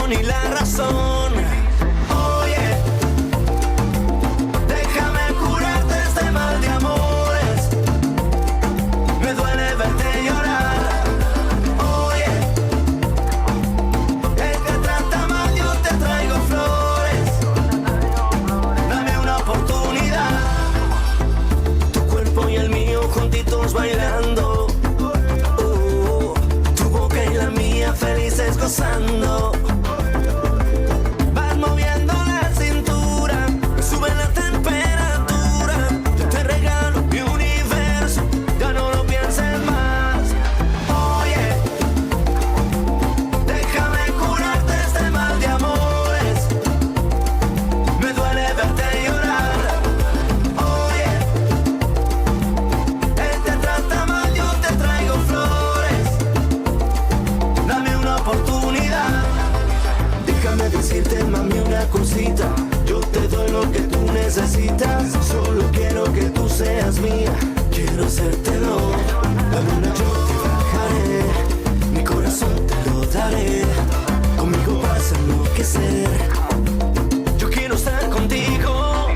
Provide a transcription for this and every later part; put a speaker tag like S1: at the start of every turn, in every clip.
S1: ni la razón. Oye, déjame curarte este mal de amores. Me duele verte llorar. Oye, el que trata mal yo te traigo flores. Dame una oportunidad. Tu cuerpo y el mío juntitos bailando. Tu boca y la mía felices gozando. Vas moviendo la cintura, sube la temperatura. Yo te regalo mi universo, ya no lo pienses más. Oye, déjame curarte este mal de amores. Me duele verte llorar. Oye, él te trata mal, yo te traigo flores. Dame una oportunidad. Déjame decirte, mami, una cosita. Yo te doy lo que tú necesitas. Solo quiero que tú seas mía. Quiero hacértelo. La luna yo te bajaré. Mi corazón te lo daré. Conmigo vas a enloquecer. Yo quiero estar contigo.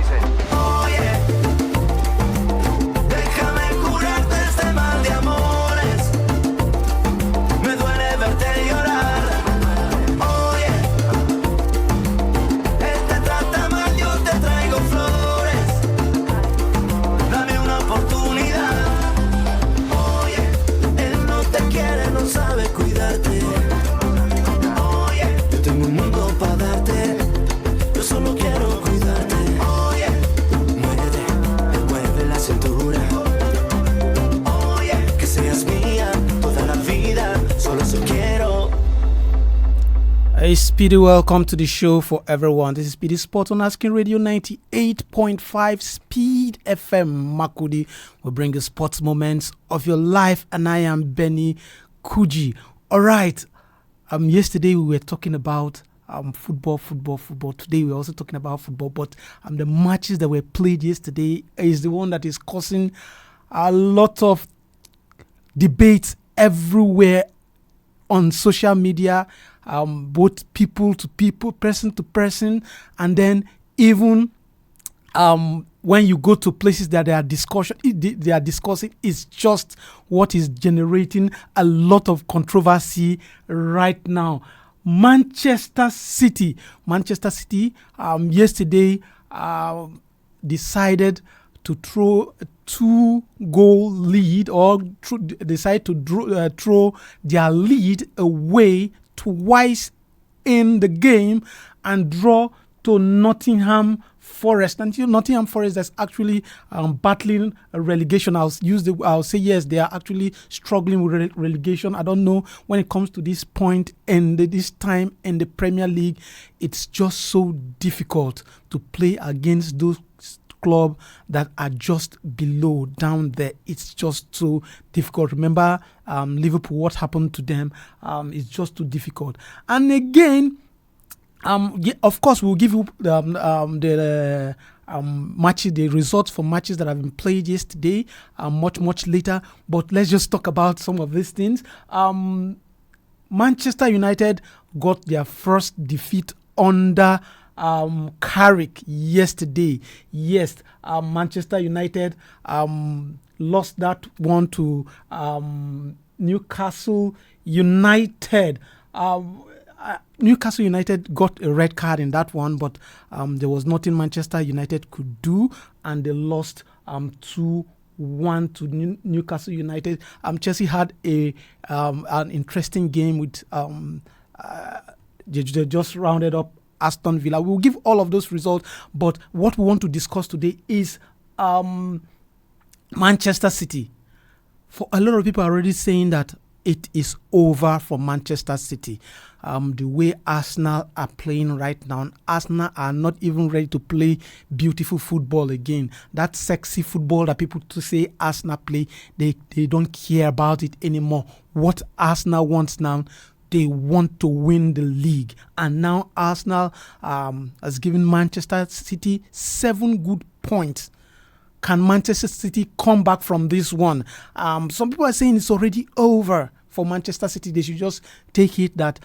S1: Oye, déjame curarte este mal de amores. Me duele verte llorar. Oye, él te trata mal, yo te traigo flores. Dame una oportunidad. Oye, él no te quiere, no sabe cuidarte. Oye, yo tengo un mundo para darte. Yo solo quiero cuidarte. Oye, mueve la cintura. Oye, que seas mía toda la vida. Solo eso quiero.
S2: Hey, Speedy, welcome to the show for everyone. This is SPEEDy Sports on Asking Radio 98.5 Speed FM Makudi. We bring you sports moments of your life, and I am Benny Kuji. All right. Yesterday we were talking about football. Today we're also talking about football, but the matches that were played yesterday is the one that is causing a lot of debates everywhere on social media, both people to people, person to person, and then even when you go to places that they are discussing, it's just what is generating a lot of controversy right now. Manchester City yesterday decided to throw a 2-goal lead, or decide to throw their lead away twice in the game and draw to Nottingham Forest. And Nottingham Forest is actually battling a relegation. I'll say yes, they are actually struggling with relegation. I don't know, when it comes to this point and this time in the Premier League, it's just so difficult to play against those clubs that are just below, down there. It's just so difficult. Remember Liverpool, what happened to them? It's just too difficult. And again, of course, we'll give you the matches, the results for matches that have been played yesterday, much later. But let's just talk about some of these things. Manchester United got their first defeat under Carrick yesterday. Yes, Manchester United lost that one to Newcastle United. Newcastle United got a red card in that one, but there was nothing Manchester United could do, and they lost 2-1 to Newcastle United. Chelsea had an interesting game with they just rounded up Aston Villa. We'll give all of those results, but what we want to discuss today is Manchester City. For a lot of people are already saying that it is over for Manchester City. The way Arsenal are playing right now, Arsenal are not even ready to play beautiful football again. That sexy football that people to say Arsenal play, they don't care about it anymore. What Arsenal wants now, they want to win the league. And now Arsenal has given Manchester City 7 good points. Can Manchester City come back from this one? Some people are saying it's already over for Manchester City. They should just take it that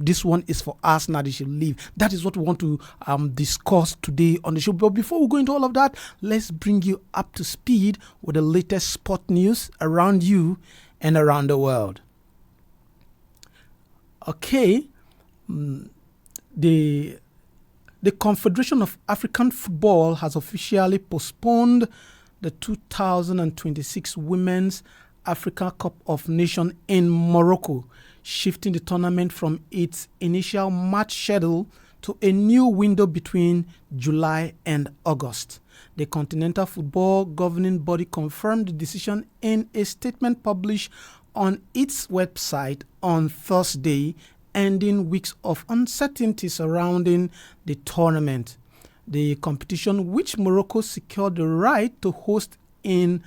S2: this one is for Arsenal. They should leave. That is what we want to discuss today on the show. But before we go into all of that, let's bring you up to speed with the latest sport news around you and around the world. Okay, the Confederation of African Football has officially postponed the 2026 Women's Africa Cup of Nations in Morocco, shifting the tournament from its initial March schedule to a new window between July and August. The Continental Football Governing Body confirmed the decision in a statement published on its website on Thursday, ending weeks of uncertainty surrounding the tournament. The competition, which Morocco secured the right to host in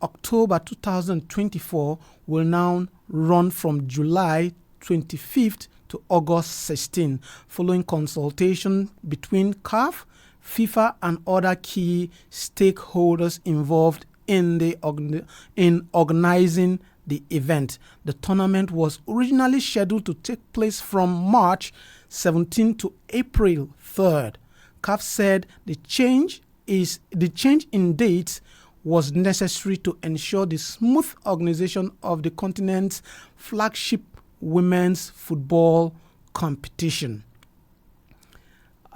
S2: October 2024, will now run from July 25th to August 16th, following consultation between CAF, FIFA, and other key stakeholders involved in organizing the event. The tournament was originally scheduled to take place from March 17 to April 3rd. CAF said the change in dates was necessary to ensure the smooth organization of the continent's flagship women's football competition.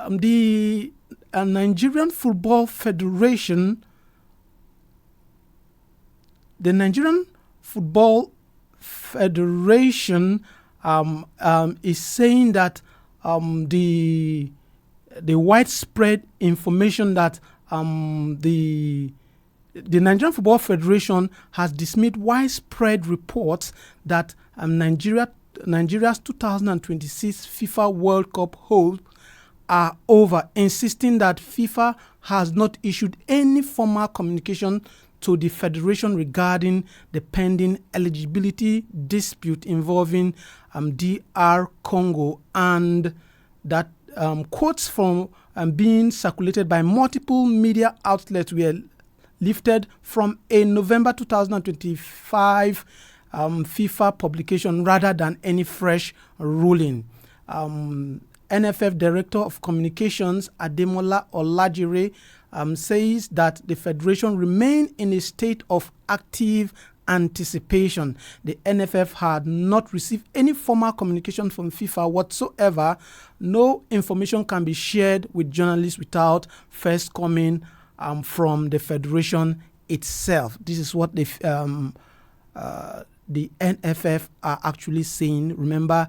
S2: The Nigerian Football Federation is saying that the widespread information that the Nigerian Football Federation has dismissed widespread reports that Nigeria's 2026 FIFA World Cup hopes are over, insisting that FIFA has not issued any formal communication to the federation regarding the pending eligibility dispute involving DR Congo, and that quotes from being circulated by multiple media outlets were lifted from a November 2025 FIFA publication rather than any fresh ruling. NFF Director of Communications Ademola Olajire says that the federation remained in a state of active anticipation. The NFF had not received any formal communication from FIFA whatsoever. No information can be shared with journalists without first coming from the federation itself. This is what the NFF are actually saying. Remember,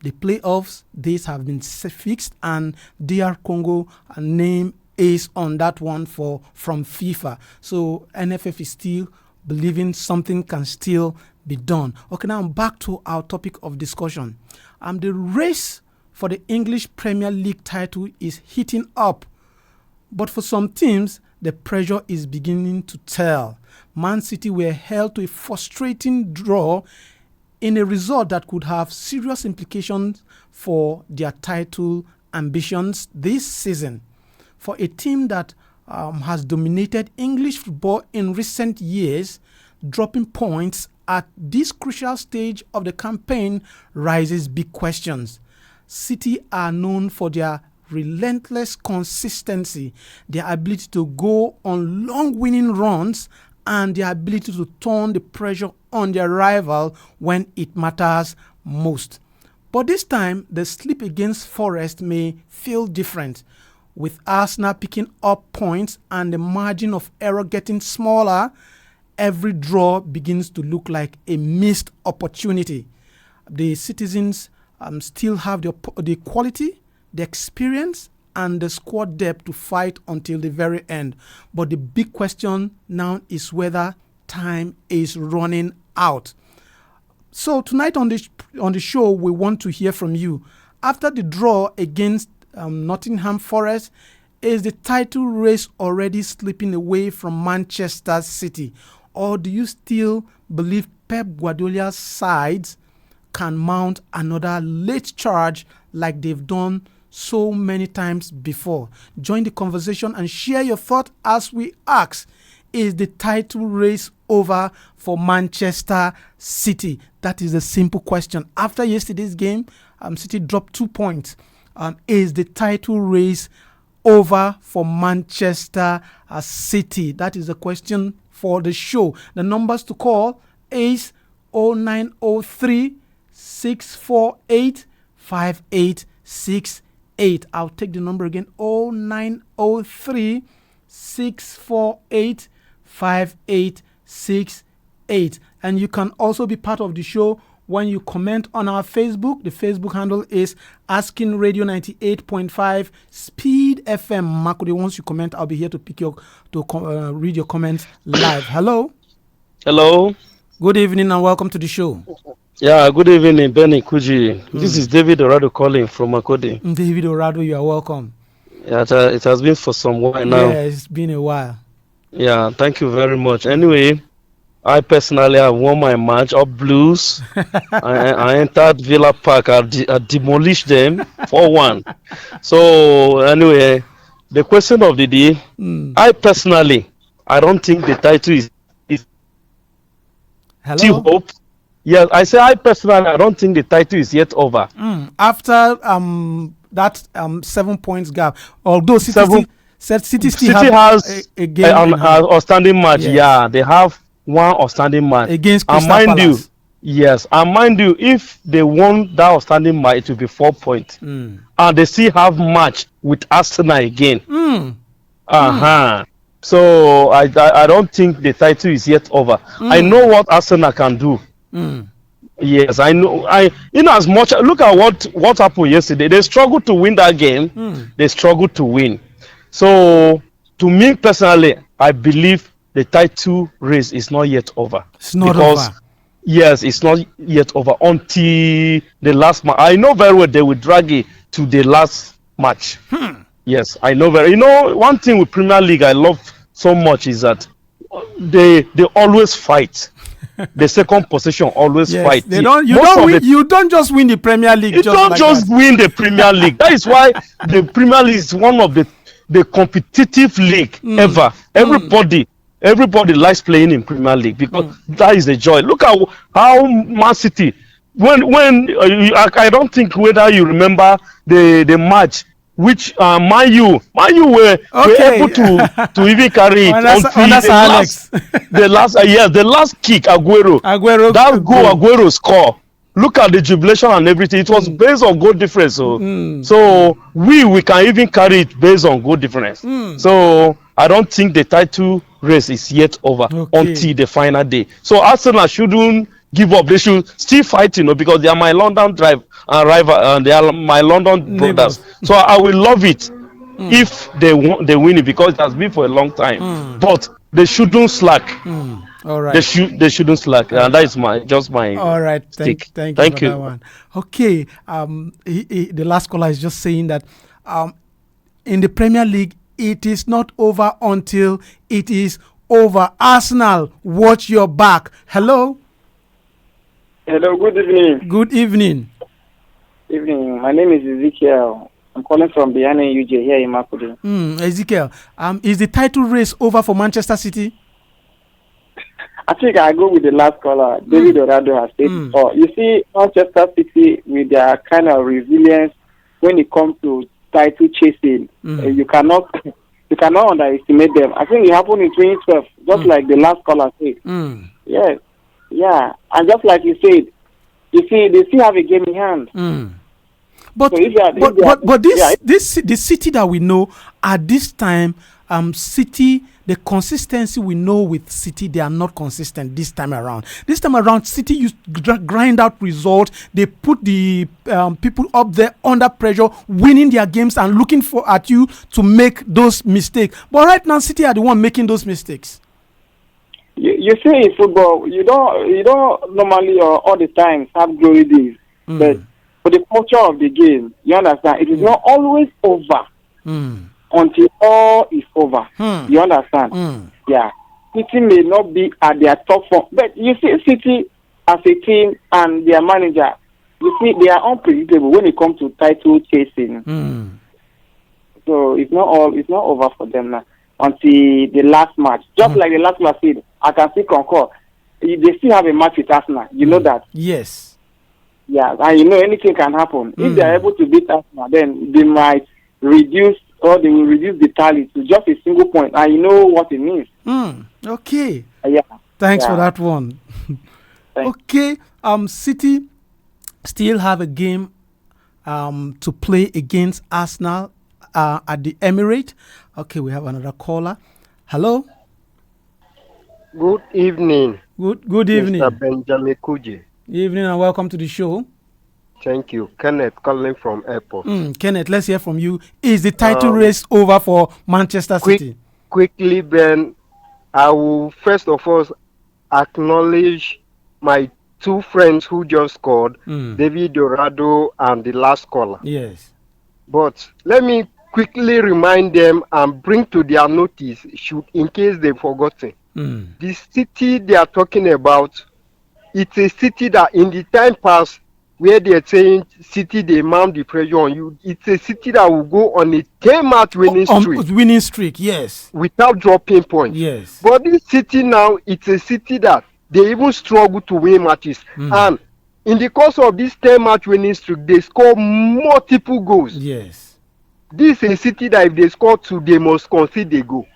S2: the playoffs dates have been fixed, and DR Congo name is on that one from FIFA. So NFF is still believing something can still be done. Okay, now back to our topic of discussion. The race for the English Premier League title is heating up, but for some teams, the pressure is beginning to tell. Man City were held to a frustrating draw in a result that could have serious implications for their title ambitions this season. For a team that has dominated English football in recent years, dropping points at this crucial stage of the campaign raises big questions. City are known for their relentless consistency, their ability to go on long winning runs, and their ability to turn the pressure on their rival when it matters most. But this time, the slip against Forest may feel different. With Arsenal picking up points and the margin of error getting smaller, every draw begins to look like a missed opportunity. The citizens still have the quality, the experience, and the squad depth to fight until the very end. But the big question now is whether time is running out. So tonight on the show, we want to hear from you. After the draw against Nottingham Forest, is the title race already slipping away from Manchester City? Or do you still believe Pep Guardiola's sides can mount another late charge like they've done so many times before? Join the conversation and share your thought as we ask, is the title race over for Manchester City? That is a simple question. After yesterday's game, City dropped 2 points. Is the title race over for Manchester City? That is the question for the show. The numbers to call is 0903 648 5868. I'll take the number again, 0903 648 5868. And you can also be part of the show when you comment on our Facebook. The Facebook handle is Asking Radio 98.5 Speed FM. Makudi, once you comment, I'll be here to read your comments live. Hello.
S3: Hello.
S2: Good evening and welcome to the show.
S3: Yeah, good evening, Benny, Kuji. This is David Orado calling from Makodi.
S2: David Orado, you are welcome.
S3: Yeah, it has been for some while now.
S2: Yeah, it's been a while.
S3: Yeah, thank you very much. Anyway, I personally have won my match up Blues. I entered Villa Park. I demolished them 4-1. So anyway, the question of the day, I don't think the title is still hope. Yes, I say I don't think the title is yet over.
S2: After that 7 points gap, although City still has a game
S3: an outstanding match. Yeah, they have one outstanding match
S2: against Crystal Palace.
S3: And mind you, if they won that outstanding match, it will be 4 points, and they still have match with Arsenal again. So I don't think the title is yet over. I know what Arsenal can do. Yes, I know. In as much, look at what happened yesterday. They struggled to win that game. They struggled to win. So to me personally, I believe the title race is not yet over.
S2: It's not over.
S3: Yes, it's not yet over until the last match. I know very well they will drag it to the last match. Yes, I know very. One thing with Premier League I love so much is that they always fight. The second position always fight.
S2: You don't just win the Premier League.
S3: You don't just win the Premier League. That is why the Premier League is one of the competitive league ever. Everybody likes playing in Premier League because that is the joy. Look at how Man City. I don't think whether you remember the match which Man U were able to even carry it the last kick Aguero. That goal Aguero score. Look at the jubilation and everything. It was based on goal difference. So we can even carry it based on goal difference. So I don't think the title race is yet over until the final day. So Arsenal shouldn't give up. They should still fight, because they are my London rival and they are my London brothers. So I will love it if they win it, because it has been for a long time. But they shouldn't slack.
S2: All right.
S3: They shouldn't slack, and that is my
S2: all right. Thank you for that one. Okay. The last caller is just saying that in the Premier League, it is not over until it is over. Arsenal, watch your back. Hello.
S4: Hello. Good evening.
S2: Good evening.
S4: Evening. My name is Ezekiel. I'm calling from Biane UJ here in Makudi.
S2: Ezekiel, is the title race over for Manchester City?
S4: I think I go with the last caller. David Orado has said. You see, Manchester City with their kind of resilience when it comes to title chasing, you cannot underestimate them. I think it happened in 2012, just like the last caller said. Yes, yeah, and just like you said, you see, they still have a game in hand.
S2: But the City that we know at this time, City, the consistency we know with City, they are not consistent this time around. This time around, City used grind out results. They put the people up there under pressure, winning their games and looking at you to make those mistakes. But right now, City are the one making those mistakes.
S4: You see, in football, you don't normally or all the time have glory days, but for the culture of the game, you understand, it is not always over. Until all is over. You understand? Yeah. City may not be at their top form, but you see City as a team and their manager, you see they are unpredictable when it comes to title chasing. So it's not over for them now. until the last match. Just like the last match, I can see Concord. They still have a match with Arsenal. You know that?
S2: Yes.
S4: Yeah, and anything can happen. If they are able to beat Arsenal, then they might reduce or they will reduce the tally to just a single point. And you know what it means.
S2: Okay.
S4: Yeah.
S2: Thanks for that one. Okay. City still have a game to play against Arsenal at the Emirates. Okay, we have another caller. Hello.
S5: Good evening.
S2: Good evening.
S5: Mr. Benjamin Kuji.
S2: Evening and welcome to the show.
S5: Thank you. Kenneth calling from airport.
S2: Kenneth, let's hear from you. Is the title race over for Manchester City?
S5: Quickly, Ben, I will first of all acknowledge my two friends who just scored, David Dorado and the last caller.
S2: Yes.
S5: But let me quickly remind them and bring to their notice, in case they've forgotten. The city they are talking about, it's a city that in the time past, where they're saying city, they mount the pressure on you, it's a city that will go on a 10-match winning streak.
S2: Yes.
S5: Without dropping points.
S2: Yes.
S5: But this city now, it's a city that they even struggle to win matches. And in the course of this 10-match winning streak, they score multiple goals.
S2: Yes.
S5: This is a city that if they score 2, they must concede a goal.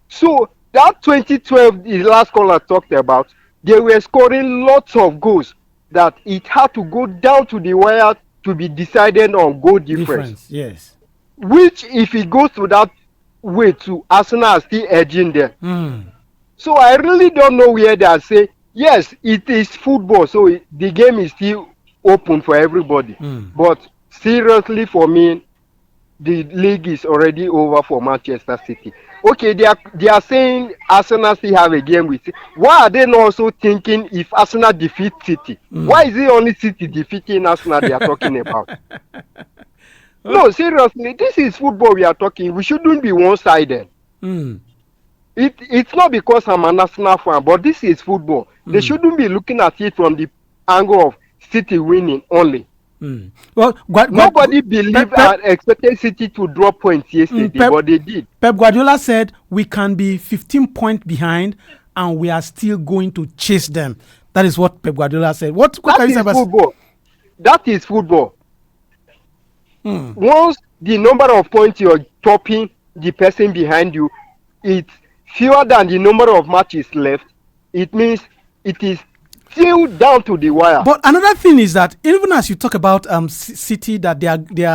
S5: So that 2012, the last caller talked about, they were scoring lots of goals that it had to go down to the wire to be decided on goal difference.
S2: Yes.
S5: Which, if it goes to that way to Arsenal are still edging them. So I really don't know where they are saying, yes, it is football, so the game is still open for everybody. But seriously, for me, the league is already over for Manchester City. Okay, they are saying Arsenal still have a game with City. Why are they not also thinking if Arsenal defeat City? Why is it only City defeating Arsenal they are talking about? No, seriously, this is football we are talking. We shouldn't be one-sided. It's not because I'm an Arsenal fan, but this is football. They shouldn't be looking at it from the angle of City winning only.
S2: Well,
S5: nobody believed and expected City to drop points yesterday, but they did.
S2: Pep Guardiola said we can be 15 points behind and we are still going to chase them. That is what Pep Guardiola said. What can you say about
S5: football? That is football. Once the number of points you're topping the person behind you, it's fewer than the number of matches left. It means it is still down to the wire.
S2: But another thing is that even as you talk about City, that they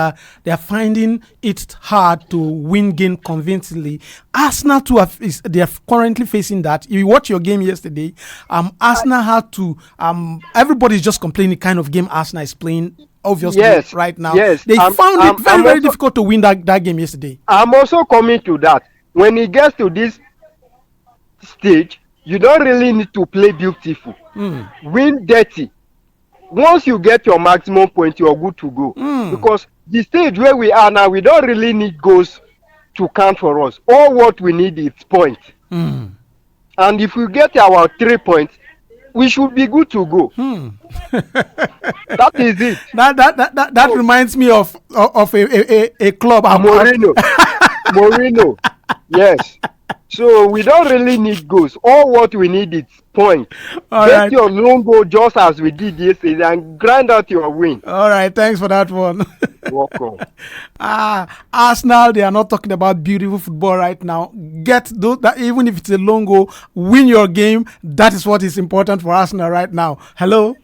S2: are finding it hard to win game convincingly. Arsenal too they are currently facing that. If you watch your game yesterday, Arsenal had to. Everybody's just complaining the kind of game Arsenal is playing. Obviously, right now, they found it very difficult to win that game yesterday.
S5: I'm also coming to that. When it gets to this stage, you don't really need to play beautiful. Win dirty. Once you get your maximum point, you're good to go. Because the stage where we are now, we don't really need goals to count for us. All what we need is points. And if we get our 3 points, we should be good to go. That is it.
S2: That reminds me of a club.
S5: Mourinho. Yes. So we don't really need goals. All what we need is points. Get your long goal just as we did yesterday and grind out your win.
S2: All right, thanks for that one.
S5: Welcome.
S2: Arsenal, they are not talking about beautiful football right now. Get those that even if it's a long goal, win your game. That is what is important for Arsenal right now. Hello?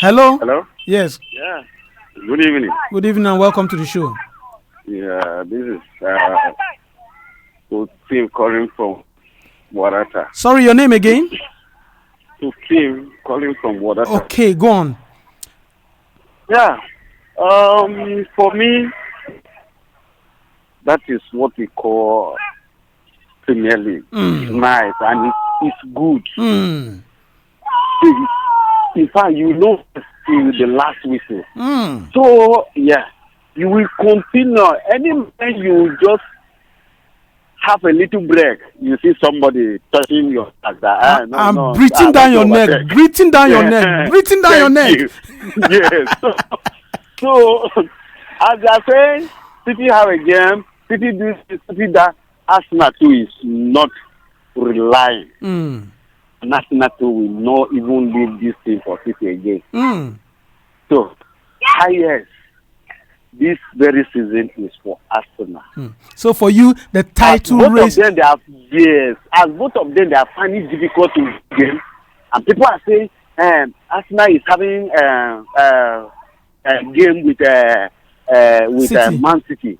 S6: Hello?
S2: Yes.
S6: Yeah. Good evening.
S2: Good evening and welcome to the show.
S6: Yeah, this is Tim calling from Warata.
S2: Sorry, your name again?
S6: Tim calling from Warata.
S2: Okay, go on.
S6: Yeah. For me, that is what we call Premier League. It's nice and it's good. In fact, you know till the last whistle. So, yeah, you will continue. Any time you just have a little break, you see somebody touching your back.
S2: I'm breathing down your neck, breathing down your neck, breathing down your neck.
S6: Yes. So, as I say, City have a game, City that Arsenal too is not relying. And Arsenal too will not even leave this thing for City again. So, highest this very season is for Arsenal.
S2: So for you, the title race.
S6: As both of them they are finding it difficult to win, and people are saying Arsenal is having a game with Man City.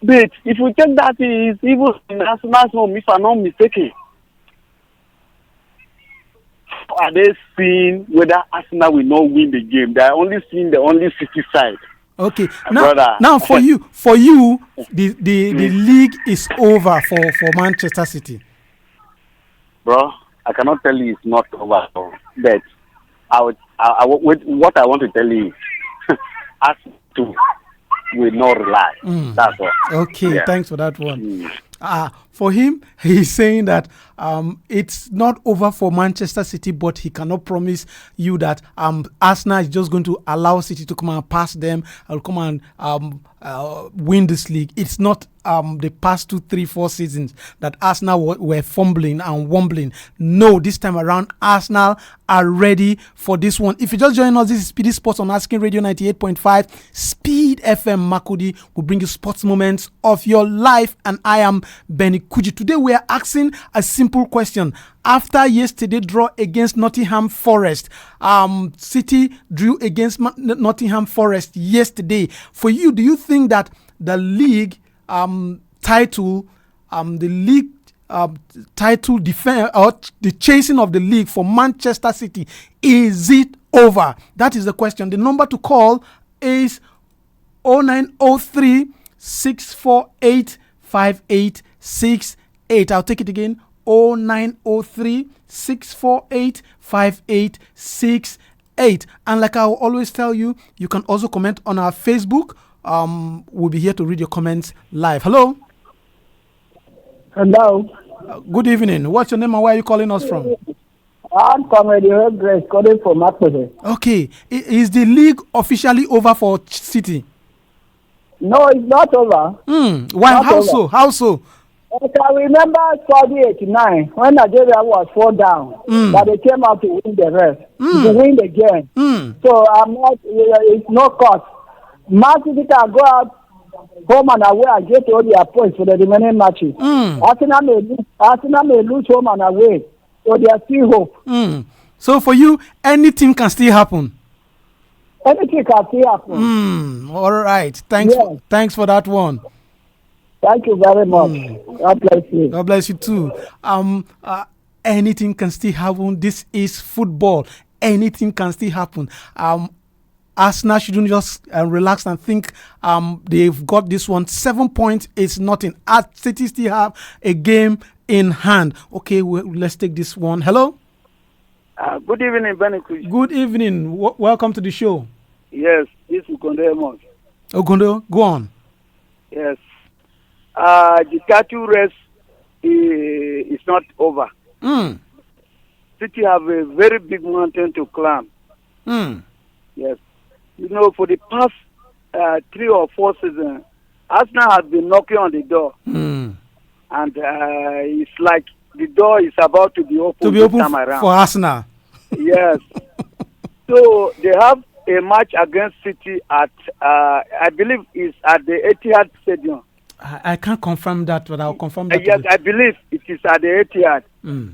S6: But if we take that, is even in Arsenal's home, if I'm not mistaken. Are they seeing whether Arsenal will not win the game? They are only seeing the only City side.
S2: Okay. Now for you, the league is over for Manchester City.
S6: Bro, I cannot tell you it's not over, but what I want to tell you, Arsenal will not rely. That's all.
S2: Okay, yeah. Thanks for that one. For him, he's saying that it's not over for Manchester City, but he cannot promise you that Arsenal is just going to allow City to come and pass them or come and win this league. It's not the past 2, 3, 4 seasons that Arsenal were fumbling and wobbling. No, this time around, Arsenal are ready for this one. If you just join us, this is Speedy Sports on Asking Radio 98.5. Speed FM Makudi will bring you sports moments of your life, and I am Benny Kuji. Today we are asking a simple question. After yesterday's draw against Nottingham Forest, City drew against Nottingham Forest yesterday. For you, do you think that the league title, title defense or the chasing of the league for Manchester City, is it over? That is the question. The number to call is 0903 648 5868. I'll take it again. 0903 648 5868. And like I will always tell you, you can also comment on our Facebook. We'll be here to read your comments live. Hello.
S7: Hello.
S2: Good evening. What's your name and where are you calling us from?
S7: I'm Comedy Grace calling from Makode.
S2: Okay. Is the league officially over for City?
S7: No, it's not over.
S2: Why?
S7: Not
S2: How
S7: over.
S2: so? How so?
S7: I remember 1989 when Nigeria was 4 down, that they came out to win the rest, to win the game. So I'm not. It's no cost. Man City can go out home and away and get all their points for the remaining matches. Arsenal may lose home and away, so there's still hope.
S2: So for you, anything can still happen.
S7: Anything can still happen.
S2: All right. Thanks for that one.
S7: Thank you very much. God bless you.
S2: God bless you too. Anything can still happen. This is football. Anything can still happen. Arsenal shouldn't just relax and think they've got this one. 7 points is nothing. City still have a game in hand. Okay, let's take this one. Hello.
S8: Good evening, Benny.
S2: Good evening. Welcome to the show.
S8: Yes, this is Ogondo.
S2: Ogondo, go on.
S8: Yes. The title race is not over. City have a very big mountain to climb. Yes. You know, for the past 3 or 4 seasons, Arsenal has been knocking on the door. And it's like the door is about to be opened this time around.
S2: For Arsenal.
S8: Yes. So they have a match against City at, I believe, is at the Etihad Stadium.
S2: I can't confirm that, but I'll confirm that.
S8: Yes, I believe it is at the Etihad.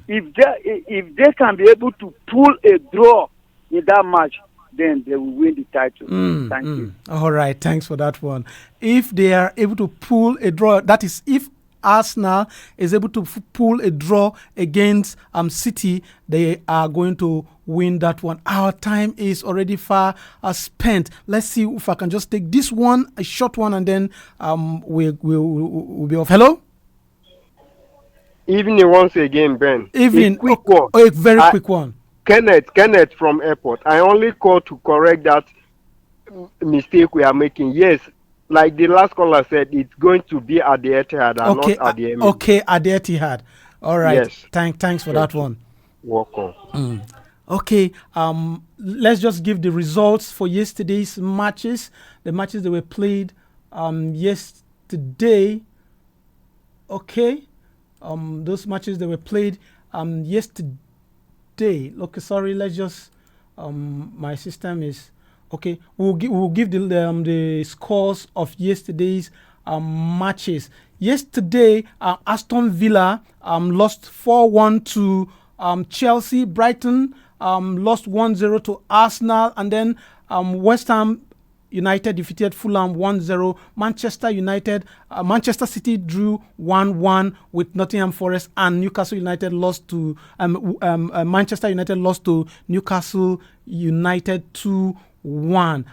S8: If they can be able to pull a draw in that match, then they will win the title. Thank you.
S2: All right, thanks for that one. If they are able to pull a draw, that is, if Arsenal is able to pull a draw against City, they are going to win that one. Our time is already far spent. Let's see if I can just take this one, a short one, and then we'll be off. Hello?
S5: Evening once again, Ben.
S2: Evening.
S5: A quick one.
S2: A very quick one.
S5: Kenneth from airport. I only call to correct that mistake we are making. Yes, like the last caller said, it's going to be at the Etihad and not at the Emirates.
S2: Okay, at the Etihad. All right. Yes. Thanks for that one.
S5: Welcome.
S2: Okay. Let's just give the results for yesterday's matches. The matches that were played yesterday. Okay. Those matches that were played yesterday. Okay, sorry. Let's just. My system is okay. We'll give the scores of yesterday's matches. Yesterday, Aston Villa lost 4-1 to Chelsea. Brighton lost 1-0 to Arsenal, and then West Ham United defeated Fulham 1-0. Manchester City drew 1-1 with Nottingham Forest, and Newcastle United lost to Manchester United lost to Newcastle United 2-1.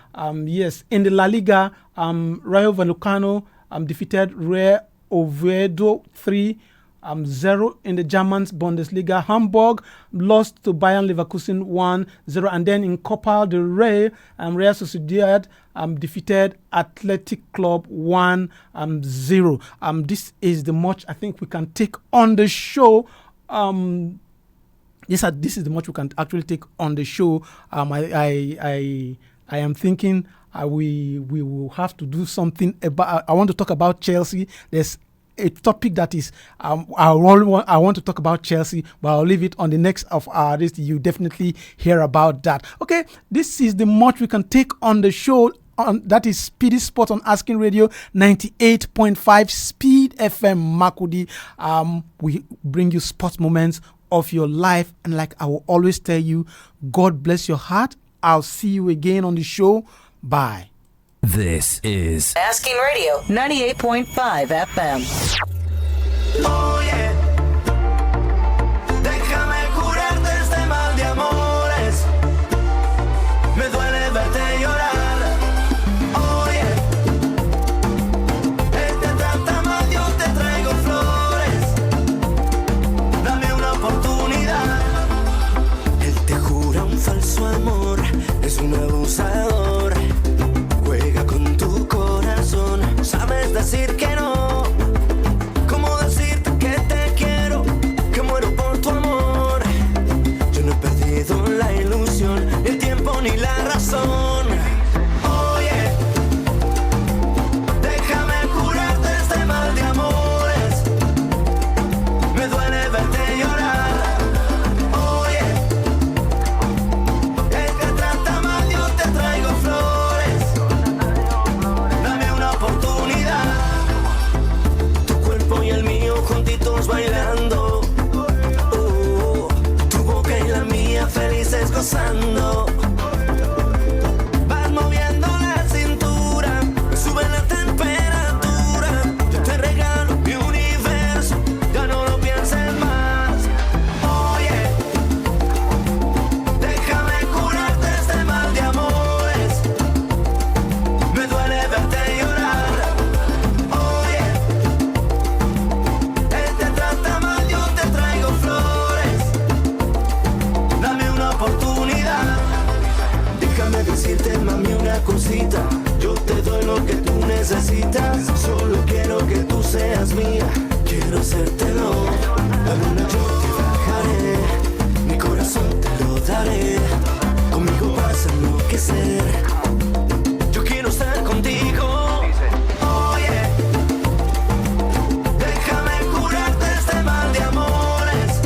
S2: Yes, in the La Liga, Rayo Vallecano defeated Real Oviedo 3-0 in the German Bundesliga. Hamburg lost to Bayern Leverkusen 1-0, and then in Copa del Rey, Real Sociedad defeated Athletic Club 1-0. This is the much I think we can take on the show. This is the much we can actually take on the show. I am thinking we will have to do something about. I want to talk about Chelsea. There's a topic that is I want to talk about Chelsea, but I'll leave it on the next of our list. You definitely hear about that. Okay, this is the much we can take on the show. That is SPEEDy Sports on Asking Radio 98.5 Speed FM Makudi. We bring you sports moments of your life, and like I will always tell you, God bless your heart. I'll see you again on the show. Bye.
S9: This is
S10: Asking Radio 98.5 FM.
S1: Oye, déjame curarte este mal de amores. Me duele verte llorar. Oye, él te trata mal, yo te traigo flores. Dame una oportunidad. Él te jura un falso amor, es un abusador. Juega con tu corazón, sabes decir que no. ¿Cómo decirte que te quiero, que muero por tu amor? Yo no he perdido la ilusión, ni el tiempo ni la razón. Oye, déjame curarte este mal de amores. Me duele verte llorar. Oye, él te trata mal, yo te traigo flores. Dame una oportunidad. Tu cuerpo y el mío juntitos bailando. Tu boca y la mía felices gozando. Vas moviendo la cintura, sube la temperatura. Yo te regalo mi universo, ya no lo pienses más. Oye, déjame curarte este mal de amores. Me duele verte llorar. Oye, él te trata mal, yo te traigo flores. Dame una oportunidad. Déjame decirte, mami, una cosita. Yo te doy lo que tú necesitas. Solo quiero que tú seas mía. Quiero hacértelo. La luna yo te bajaré. Mi corazón te lo daré. Conmigo vas a enloquecer. Yo quiero estar contigo. Oye, déjame curarte este mal de amores.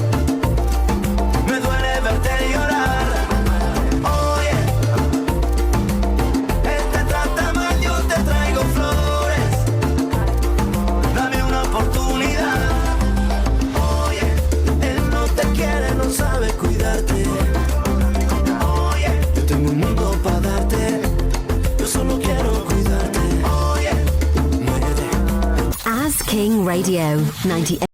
S1: Me duele verte llorar. Oye, él te trata mal, yo te traigo flores. Dame una oportunidad. Oye, él no te quiere, no sabe cuidarte. Oye, yo tengo un mundo para darte. Yo solo quiero cuidarte. Oye, muérete.
S10: As King Radio 98.